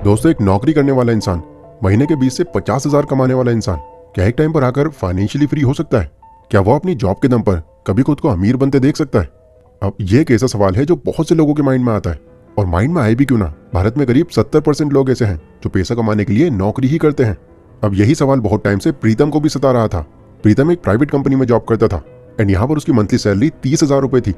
दोस्तों, एक नौकरी करने वाला इंसान, महीने के 20 से 50 हजार कमाने वाला इंसान, क्या एक टाइम पर आकर फाइनेंशियली फ्री हो सकता है? क्या वो अपनी जॉब के दम पर कभी खुद को अमीर बनते देख सकता है? अब ये एक ऐसा सवाल है जो बहुत से लोगों के माइंड में आता है। और माइंड में आए भी क्यों ना, भारत में करीब 70% लोग ऐसे हैं जो पैसा कमाने के लिए नौकरी ही करते हैं। अब यही सवाल बहुत टाइम से प्रीतम को भी सता रहा था। प्रीतम एक प्राइवेट कंपनी में जॉब करता था एंड यहाँ पर उसकी मंथली सैलरी 30,000 रुपए थी।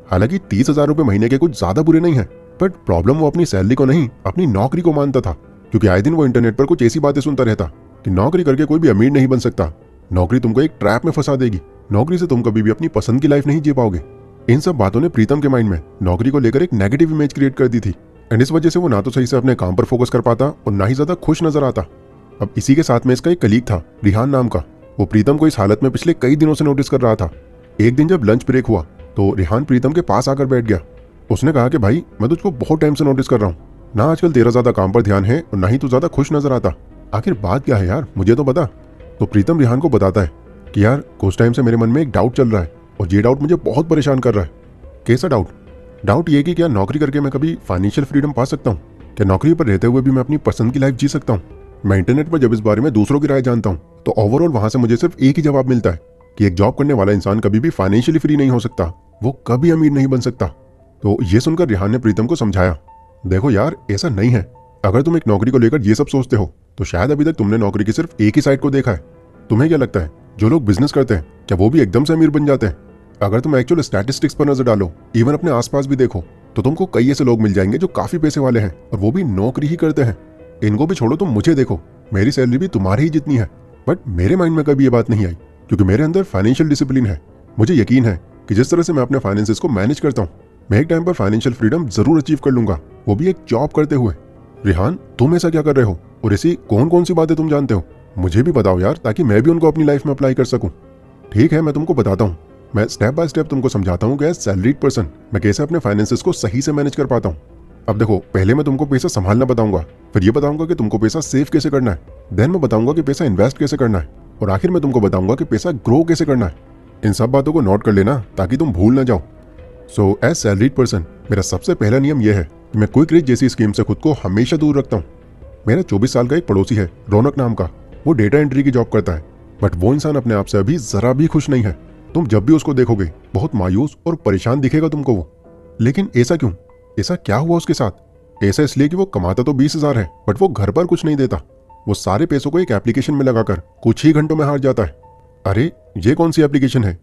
हालांकि 30,000 रुपए महीने के कुछ ज्यादा बुरे नहीं है, बट प्रॉब्लम वो अपनी सैलरी को नहीं, अपनी नौकरी को मानता था। क्योंकि आए दिन वो इंटरनेट पर कुछ ऐसी बातें सुनता रहता कि नौकरी करके कोई भी अमीर नहीं बन सकता, नौकरी तुमको एक ट्रैप में फंसा देगी, नौकरी से तुम कभी भी अपनी पसंद की लाइफ नहीं जी पाओगे। इन सब बातों ने प्रीतम के माइंड में नौकरी को लेकर एक नेगेटिव इमेज क्रिएट कर दी थी एंड इस वजह से वो ना तो सही से अपने काम पर फोकस कर पाता और ना ही ज्यादा खुश नजर आता। अब इसी के साथ में इसका एक कलीग था, रिहान नाम का। वो प्रीतम को इस हालत में पिछले कई दिनों से नोटिस कर रहा था। एक दिन जब लंच ब्रेक हुआ तो रिहान प्रीतम के पास आकर बैठ गया। उसने कहा कि भाई, मैं तुझको बहुत टाइम से नोटिस कर रहा हूँ, ना आजकल तेरा ज्यादा काम पर ध्यान है और ना ही तू ज्यादा खुश नजर आता। आखिर बात क्या है यार, मुझे तो बता। तो प्रीतम रिहान को बताता है कि यार, कुछ टाइम से मेरे मन में एक डाउट चल रहा है और ये डाउट मुझे बहुत परेशान कर रहा है। कैसा डाउट? डाउट ये कि क्या नौकरी करके मैं कभी फाइनेंशियल फ्रीडम पा सकता हूँ? क्या नौकरी पर रहते हुए भी मैं अपनी पसंद की लाइफ जी सकता हूँ? मैं इंटरनेट पर जब इस बारे में दूसरों की राय जानता हूँ तो ओवरऑल वहां से मुझे सिर्फ एक ही जवाब मिलता है कि एक जॉब करने वाला इंसान कभी भी फाइनेंशियली फ्री नहीं हो सकता, वो कभी अमीर नहीं बन सकता। तो ये सुनकर रिहान ने प्रीतम को समझाया, देखो यार, ऐसा नहीं है। अगर तुम एक नौकरी को लेकर ये सब सोचते हो तो शायद अभी तक तुमने नौकरी की सिर्फ एक ही साइड को देखा है। तुम्हें क्या लगता है जो लोग बिजनेस करते हैं क्या वो भी एकदम से अमीर बन जाते हैं? अगर तुम एक्चुअल स्टैटिस्टिक्स पर नजर डालो, इवन अपने आसपास भी देखो, तो तुमको कई ऐसे लोग मिल जाएंगे जो काफी पैसे वाले हैं और वो भी नौकरी ही करते हैं। इनको भी छोड़ो, तुम मुझे देखो, मेरी सैलरी भी तुम्हारी ही जितनी है, बट मेरे माइंड में कभी ये बात नहीं आई क्योंकि मेरे अंदर फाइनेंशियल डिसिप्लिन है। मुझे यकीन है कि जिस तरह से मैं अपने फाइनेंसेस को मैनेज करता हूँ, मैं एक टाइम पर फाइनेंशियल फ्रीडम जरूर अचीव कर लूंगा, वो भी एक जॉब करते हुए। रिहान, तुम ऐसा क्या कर रहे हो और ऐसी कौन कौन सी बातें तुम जानते हो? मुझे भी बताओ यार, ताकि मैं भी उनको अपनी लाइफ में अप्लाई कर सकूं। ठीक है, मैं तुमको बताता हूँ। मैं स्टेप बाय स्टेप तुमको समझाता हूँ कि एज सैलरीड पर्सन मैं कैसे अपने फाइनेंसेस को सही से मैनेज कर पाता हूँ। अब देखो, पहले मैं तुमको पैसा संभालना बताऊंगा, फिर ये बताऊंगा कि तुमको पैसा सेव कैसे करना है, देन मैं बताऊंगा कि पैसा इन्वेस्ट कैसे करना है, और आखिर में तुमको बताऊंगा कि पैसा ग्रो कैसे करना है। इन सब बातों को नोट कर लेना ताकि तुम भूल ना जाओ। सो एज सैलरीड पर्सन मेरा सबसे पहला नियम यह है कि मैं क्विक रिच जैसी स्कीम से खुद को हमेशा दूर रखता हूँ। मेरा 24 साल का एक पड़ोसी है, रौनक नाम का। वो डेटा एंट्री की जॉब करता है, बट वो इंसान अपने आप से अभी जरा भी खुश नहीं है। तुम जब भी उसको देखोगे बहुत मायूस और परेशान दिखेगा तुमको वो। लेकिन ऐसा क्यों? ऐसा क्या हुआ उसके साथ? ऐसा इसलिए कि वो कमाता तो 20,000 है, बट वो घर पर कुछ नहीं देता। वो सारे पैसों को एक एप्लीकेशन में लगाकर कुछ ही घंटों में हार जाता है। अरे, ये कौन सी एप्लीकेशन है?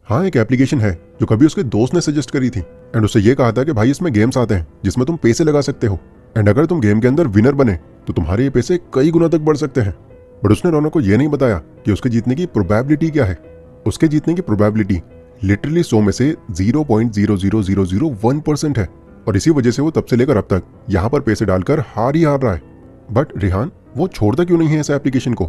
हाँ, एक एप्लीकेशन है जो कभी उसके दोस्त ने सजेस्ट करी थी एंड उससे ये कहा था कि भाई, इसमें गेम्स आते हैं जिसमें तुम पैसे लगा सकते हो एंड अगर तुम गेम के अंदर विनर बने तो तुम्हारे ये पैसे कई गुना तक बढ़ सकते हैं। बट उसने रौनक को यह नहीं बताया कि उसके जीतने की प्रोबेबिलिटी क्या है। उसके जीतने की प्रोबेबिलिटी लिटरली 100 में से 0.00001% है और इसी वजह से वो तब से लेकर अब तक यहाँ पर पैसे डालकर हार ही हार रहा है। बट रिहान, वो छोड़ता क्यों नहीं है ऐसा एप्लीकेशन को?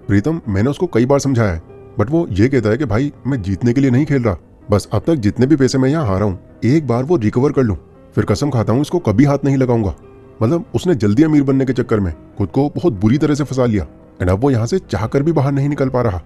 प्रीतम, मैंने उसको कई बार समझाया है, बट वो ये कहता है कि भाई, मैं जीतने के लिए नहीं खेल रहा, बस अब तक जितने भी पैसे मैं यहाँ हारा हूँ एक बार वो रिकवर कर लूँ, फिर कसम खाता हूँ इसको कभी हाथ नहीं लगाऊंगा। मतलब उसने जल्दी अमीर बनने के चक्कर में खुद को बहुत बुरी तरह से फंसा लिया एंड अब वो यहाँ से चाहकर भी बाहर नहीं निकल पा रहा।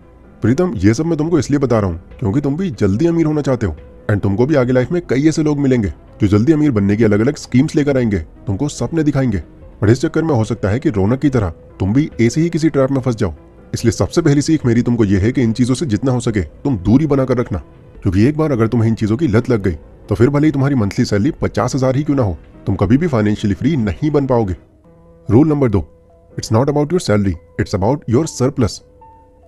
प्रीतम, ये सब मैं तुमको इसलिए बता रहा हूँ क्योंकि तुम भी जल्दी अमीर होना चाहते हो एंड तुमको भी आगे लाइफ में कई ऐसे लोग मिलेंगे जो जल्दी अमीर बनने की अलग अलग स्कीम्स लेकर आएंगे, तुमको सपने दिखाएंगे। बट इस चक्कर में हो सकता है कि रौनक की तरह तुम भी ऐसे ही किसी ट्रैप में फंस जाओ। इसलिए सबसे पहली सीख मेरी तुमको यह है कि इन चीजों से जितना हो सके तुम दूरी बनाकर रखना, क्योंकि एक बार अगर तुम्हें इन चीजों की लत लग गई तो फिर भले ही तुम्हारी मंथली सैलरी 50,000 ही क्यों ना हो, तुम कभी भी फाइनेंशियली फ्री नहीं बन पाओगे। Rule number 2, it's not about your salary, it's about your surplus.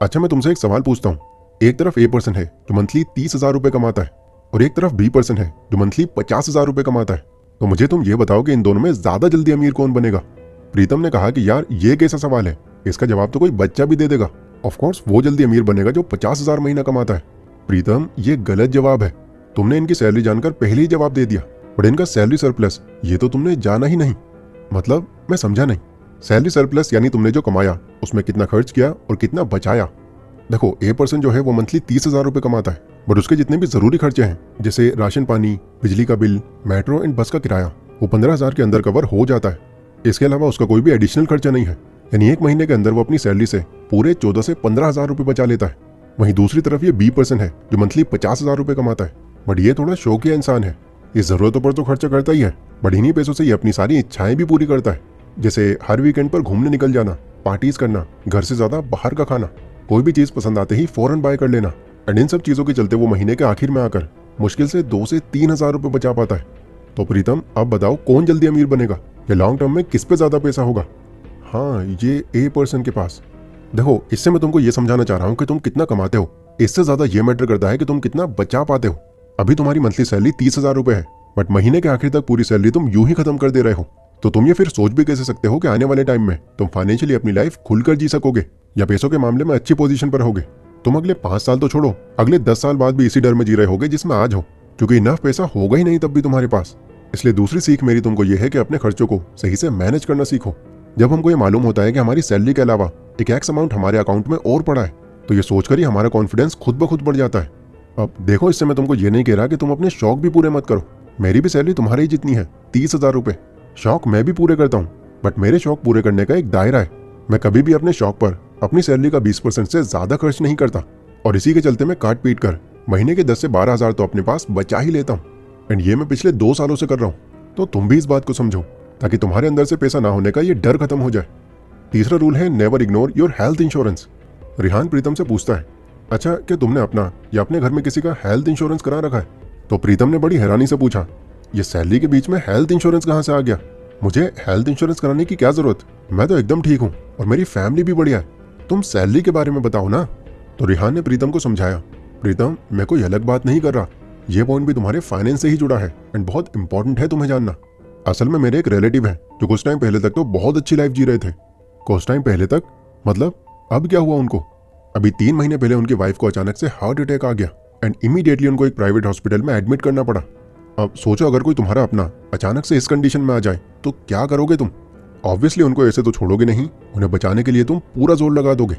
अच्छा, मैं तुमसे एक सवाल पूछता हूँ। एक तरफ ए पर्सन है जो मंथली 30,000 रुपए कमाता है और एक तरफ बी पर्सन है जो मंथली 50,000 रुपए कमाता है, तो मुझे तुम ये बताओ कि इन दोनों में ज्यादा जल्दी अमीर कौन बनेगा? प्रीतम ने कहा कि यार, ये कैसा सवाल है, इसका जवाब तो कोई बच्चा भी दे देगा। ऑफ कोर्स वो जल्दी अमीर बनेगा जो 50,000 महीना कमाता है। प्रीतम, ये गलत जवाब है। तुमने इनकी सैलरी जानकर पहले ही जवाब दे दिया, बट इनका सैलरी सरप्लस ये तो तुमने जाना ही नहीं। मतलब मैं समझा नहीं। सैलरी सरप्लस यानी तुमने जो कमाया उसमें कितना खर्च किया और कितना बचाया। देखो, ए पर्सन जो है वो मंथली 30,000 रुपए कमाता है, बट उसके जितने भी जरूरी खर्चे हैं जैसे राशन पानी, बिजली का बिल, मेट्रो एंड बस का किराया, वो 15,000 के अंदर कवर हो जाता है। इसके अलावा उसका कोई भी एडिशनल खर्चा नहीं है, यानी एक महीने के अंदर वो अपनी सैलरी से पूरे 14 से 15,000 रुपए बचा लेता है। वहीं दूसरी तरफ ये बी पर्सन है जो मंथली 50,000 रुपए कमाता है, बट ये थोड़ा शौकिया इंसान है। ये जरूरतों पर तो खर्चा करता ही है, बट इन्हीं पैसों से ये अपनी सारी इच्छाएं भी पूरी करता है। जैसे हर वीकेंड पर घूमने निकल जाना, पार्टीज करना, घर से ज्यादा बाहर का खाना, कोई भी चीज पसंद आते ही फौरन बाय कर लेना। एंड इन सब चीजों के चलते वो महीने के आखिर में आकर मुश्किल से 2 से 3 हजार रुपए बचा पाता है। तो प्रीतम, अब बताओ कौन जल्दी अमीर बनेगा या लॉन्ग टर्म में किस पे ज्यादा पैसा होगा? हाँ, ये ए पर्सन के पास। देखो, इससे मैं तुमको ये समझाना चाह रहा हूँ कि तुम कितना कमाते हो, इससे ज्यादा ये मैटर करता है कि तुम कितना बचा पाते हो। अभी तुम्हारी मंथली सैलरी 30,000 रुपए है, बट महीने के आखिर तक पूरी सैलरी तुम यूं ही खत्म कर दे रहे हो। तो तुम ये फिर सोच भी कैसे सकते हो कि आने वाले टाइम में तुम फाइनेंशियली अपनी लाइफ खुलकर जी सकोगे या पैसों के मामले में अच्छी पोजीशन पर होगे? तुम अगले 5 साल तो छोड़ो, अगले 10 साल बाद भी इसी डर में जी रहे होगे जिसमें आज हो, क्योंकि इनफ पैसा होगा ही नहीं तब भी तुम्हारे पास। इसलिए दूसरी सीख मेरी तुमको ये है कि अपने खर्चों को सही से मैनेज करना सीखो। जब हमको ये मालूम होता है कि हमारी सैलरी के अलावा एक एक्स अमाउंट हमारे अकाउंट में और पड़ा है, तो ये सोचकर ही हमारा कॉन्फिडेंस खुद ब खुद बढ़ जाता है। अब देखो, इससे मैं तुमको ये नहीं कह रहा कि तुम अपने शौक भी पूरे मत करो। मेरी भी सैलरी तुम्हारी ही जितनी है, 30,000 रुपए। शौक मैं भी पूरे करता हूँ, बट मेरे शौक पूरे करने का एक दायरा है। मैं कभी भी अपने शौक पर अपनी सैलरी का 20% से ज्यादा खर्च नहीं करता, और इसी के चलते मैं काट पीट कर महीने के 10 से 12 हजार तो अपने पास बचा ही लेता हूँ। एंड ये मैं पिछले 2 सालों से कर रहा हूँ। तो तुम भी इस बात को समझो, ताकि तुम्हारे अंदर से पैसा ना होने का ये डर खत्म हो जाए। तीसरा रूल है never ignore your health insurance. Rihan Pritam से पूछता है, अच्छा, क्या तुमने अपना या अपने घर में किसी का हेल्थ इंश्योरेंस करा रखा है? तो प्रीतम ने बड़ी हैरानी से पूछा, ये सैलरी के बीच में हेल्थ इंश्योरेंस कहाँ से आ गया? मुझे हेल्थ इंश्योरेंस कराने की क्या जरूरत? मैं तो एकदम ठीक हूँ और मेरी फैमिली भी बढ़िया है। तुम सैलरी के बारे में बताओ ना। तो रिहान ने प्रीतम को समझाया, प्रीतम, मैं कोई अलग बात नहीं कर रहा, ये पॉइंट भी तुम्हारे फाइनेंस से ही जुड़ा है एंड बहुत इंपॉर्टेंट है तुम्हें जानना। असल में मेरे एक रिलेटिव है जो कुछ टाइम पहले तक तो बहुत अच्छी लाइफ जी रहे थे। कुछ टाइम पहले तक मतलब अब क्या हुआ उनको? अभी 3 महीने पहले उनकी वाइफ को अचानक से हार्ट अटैक आ गया एंड इमीडिएटली उनको एक प्राइवेट हॉस्पिटल में एडमिट करना पड़ा। अब सोचो, अगर कोई तुम्हारा अपना अचानक से इस कंडीशन में आ जाए तो क्या करोगे तुम? ऑब्वियसली उनको ऐसे तो छोड़ोगे नहीं, उन्हें बचाने के लिए तुम पूरा जोर लगा दोगे।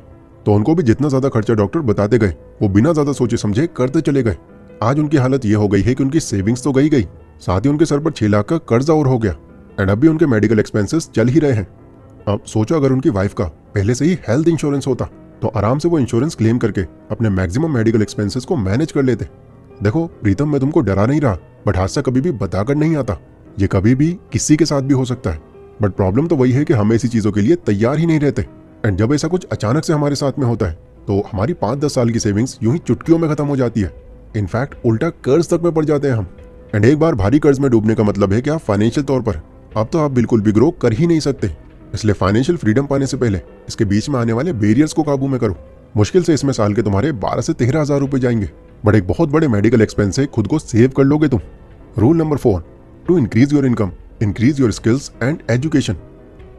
तो उनको भी जितना ज्यादा खर्चा डॉक्टर बताते गए वो बिना ज्यादा सोचे समझे करते चले गए। आज उनकी हालत ये हो गई है कि उनकी सेविंग्स तो गई, साथ ही उनके सर पर 6 लाख का कर्जा और हो गया एंड अभी उनके मेडिकल एक्सपेंसेस चल ही रहे हैं। अब सोचो, अगर उनकी वाइफ का पहले से ही हेल्थ इंश्योरेंस होता तो आराम से वो इंश्योरेंस क्लेम करके अपने मैक्सिमम मेडिकल एक्सपेंसेस को मैनेज कर लेते। देखो प्रीतम, मैं तुमको डरा नहीं रहा, बट हादसा कभी भी बताकर नहीं आता। ये कभी भी किसी के साथ भी हो सकता है, बट प्रॉब्लम तो वही है कि हम ऐसी चीजों के लिए तैयार ही नहीं रहते। एंड जब ऐसा कुछ अचानक से हमारे साथ में होता है तो हमारी 5-10 साल की सेविंग्स यूं ही चुटकियों में खत्म हो जाती है। इनफैक्ट उल्टा कर्ज तक में पड़ जाते हैं हम। एंड एक बार भारी कर्ज में डूबने का मतलब है कि आप फाइनेंशियल तौर पर अब तो आप बिल्कुल भी ग्रो कर ही नहीं सकते। इसलिए फाइनेंशियल फ्रीडम पाने से पहले इसके बीच में आने वाले बैरियर्स को काबू में करो। मुश्किल से इसमें साल के तुम्हारे 12 से 13 हजार रुपए जाएंगे, बट एक बहुत बड़े मेडिकल एक्सपेंस से खुद को सेव कर लोगे तुम। Rule number 4, to increase your income, increase your skills and education.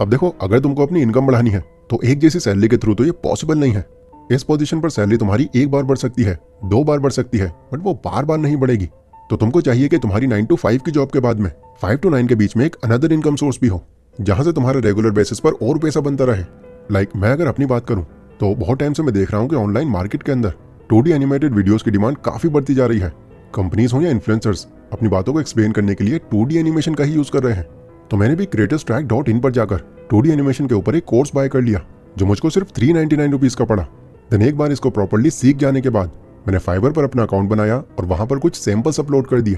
अब देखो, अगर तुमको अपनी इनकम बढ़ानी है तो एक जैसी सैलरी के थ्रू तो ये पॉसिबल नहीं है। इस पोजीशन पर सैलरी तुम्हारी एक बार बढ़ सकती है, 2 बार बढ़ सकती है, बट वो बार बार नहीं बढ़ेगी। तो तुमको चाहिए कि तुम्हारी 9 to 5 की जॉब के बाद में 5 to 9 के बीच में एक अनदर इनकम सोर्स भी हो, जहां से तुम्हारे रेगुलर बेसिस पर और पैसा बनता रहे। लाइक मैं अगर अपनी बात करूं तो बहुत टाइम से मैं देख रहा हूं कि ऑनलाइन मार्केट के अंदर 2D एनिमेटेड वीडियोस की डिमांड काफी बढ़ती जा रही है। कंपनीज हो या इन्फ्लुएंसर्स अपनी बातों को एक्सप्लेन करने के लिए 2D एनिमेशन का ही यूज कर रहे हैं। तो मैंने भी creatorstrike.in पर जाकर 2D एनिमेशन के ऊपर एक कोर्स बाय कर लिया जो मुझको सिर्फ 399 रुपीज का पड़ा। देन एक बार इसको प्रॉपर्ली सीख जाने के बाद मैंने फाइवर पर अपना अकाउंट बनाया और वहां पर कुछ सैंपल्स अपलोड कर दिए।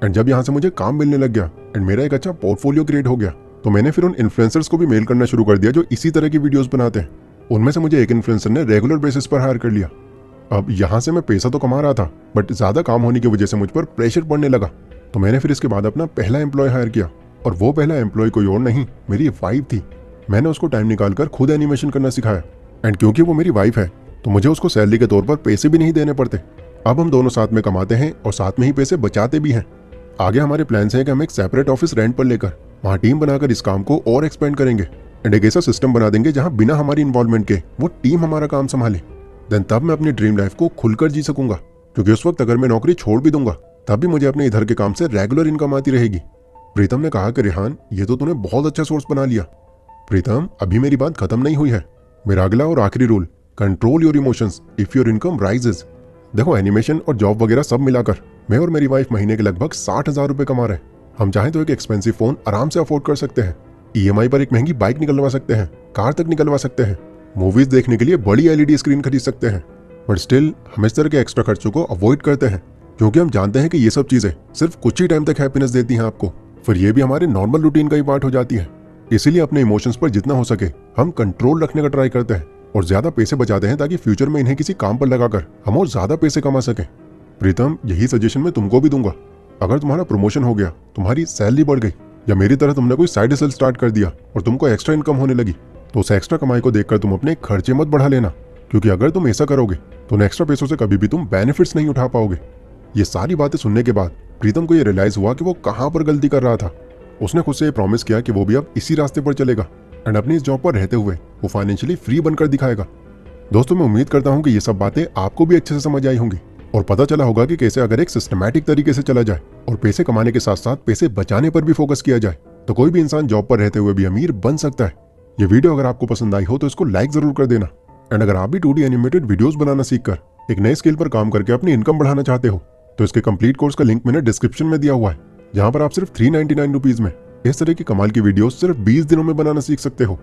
एंड जब यहाँ से मुझे काम मिलने लग गया एंड मेरा एक अच्छा पोर्टफोलियो क्रिएट हो गया, तो मैंने फिर उन इन्फ्लुएंसर्स को भी मेल करना शुरू कर दिया जो इसी तरह की वीडियोस बनाते हैं। उनमें से मुझे एक इन्फ्लुएंसर ने रेगुलर बेसिस पर हायर कर लिया। अब यहाँ से मैं पैसा तो कमा रहा था, बट ज्यादा काम होने की वजह से मुझ पर प्रेशर पड़ने लगा। तो मैंने फिर इसके बाद अपना पहला एम्प्लॉय हायर किया, और वो पहला एम्प्लॉय कोई और नहीं, मेरी वाइफ थी। मैंने उसको टाइम निकालकर खुद एनिमेशन करना सिखाया। एंड क्योंकि वो मेरी वाइफ है तो मुझे उसको सैलरी के तौर पर पैसे भी नहीं देने पड़ते। अब हम दोनों साथ में कमाते हैं और साथ में ही पैसे बचाते भी हैं। आगे हमारे प्लान्स हैं कि हम एक सेपरेट ऑफिस रेंट पर लेकर वहाँ टीम बनाकर इस काम को और एक्सपेंड करेंगे एंड एक ऐसा सिस्टम बना देंगे जहाँ बिना हमारी इन्वॉल्वमेंट के वो टीम हमारा काम संभाले। देन तब मैं अपनी ड्रीम लाइफ को खुलकर जी सकूंगा, क्योंकि उस वक्त अगर मैं नौकरी छोड़ भी दूंगा तब भी मुझे अपने इधर के काम से रेगुलर इनकम आती रहेगी। प्रीतम ने कहा कि रिहान, ये तो तूने बहुत अच्छा सोर्स बना लिया। प्रीतम, अभी मेरी बात खत्म नहीं हुई है। मेरा अगला और आखिरी rule, control your emotions if your income rises. देखो, एनिमेशन और जॉब वगैरह सब मिलाकर मैं और मेरी वाइफ महीने के लगभग 60,000 रुपए कमा रहे हैं। हम चाहें तो एक एक्सपेंसिव फोन आराम से अफोर्ड कर सकते हैं, EMI पर एक महंगी बाइक निकलवा सकते हैं, कार तक निकलवा सकते हैं, मूवीज देखने के लिए बड़ी LED स्क्रीन खरीद सकते हैं। बट स्टिल हम इस तरह के एक्स्ट्रा खर्चों को अवॉइड करते हैं, क्योंकि हम जानते हैं कि ये सब चीजें सिर्फ कुछ ही टाइम तक हैप्पीनेस देती हैं आपको, फिर ये भी हमारे नॉर्मल रूटीन का ही पार्ट हो जाती है। इसीलिए अपने इमोशंस पर जितना हो सके हम कंट्रोल रखने का ट्राई करते हैं और ज्यादा पैसे बचाते हैं ताकि फ्यूचर में इन्हें किसी काम पर लगाकर हम और ज्यादा पैसे कमा सकें। प्रीतम, यही सजेशन मैं तुमको भी दूंगा। अगर तुम्हारा प्रमोशन हो गया, तुम्हारी सैलरी बढ़ गई या मेरी तरह तुमने कोई साइड हसल स्टार्ट कर दिया और तुमको एक्स्ट्रा इनकम होने लगी, तो उस एक्स्ट्रा कमाई को देखकर तुम अपने खर्चे मत बढ़ा लेना, क्योंकि अगर तुम ऐसा करोगे तो उन एक्स्ट्रा पैसों से कभी भी तुम बेनिफिट्स नहीं उठा पाओगे। ये सारी बातें सुनने के बाद प्रीतम को ये रियलाइज हुआ कि वो कहाँ पर गलती कर रहा था। उसने खुद से ये प्रॉमिस किया कि वो भी अब इसी रास्ते पर चलेगा एंड अपनी इस जॉब पर रहते हुए वो फाइनेंशियली फ्री बनकर दिखाएगा। दोस्तों, मैं उम्मीद करता हूँ कि ये सब बातें आपको भी अच्छे से समझ आई होंगी और पता चला होगा कि कैसे अगर एक सिस्टमैटिक तरीके से चला जाए और पैसे कमाने के साथ साथ पैसे बचाने पर भी फोकस किया जाए तो कोई भी इंसान जॉब पर रहते हुए भी अमीर बन सकता है। ये वीडियो अगर आपको पसंद आई हो तो इसको लाइक जरूर कर देना एंड अगर आप भी 2D एनिमेटेड वीडियोस बनाना सीखकर एक नए स्किल पर काम करके अपनी इनकम बढ़ाना चाहते हो तो इसके कंप्लीट कोर्स का लिंक मैंने डिस्क्रिप्शन में दिया हुआ है, जहां पर आप सिर्फ 399 रुपीज में इस तरह की कमाल की वीडियोस सिर्फ 20 दिनों में बनाना सीख सकते हो।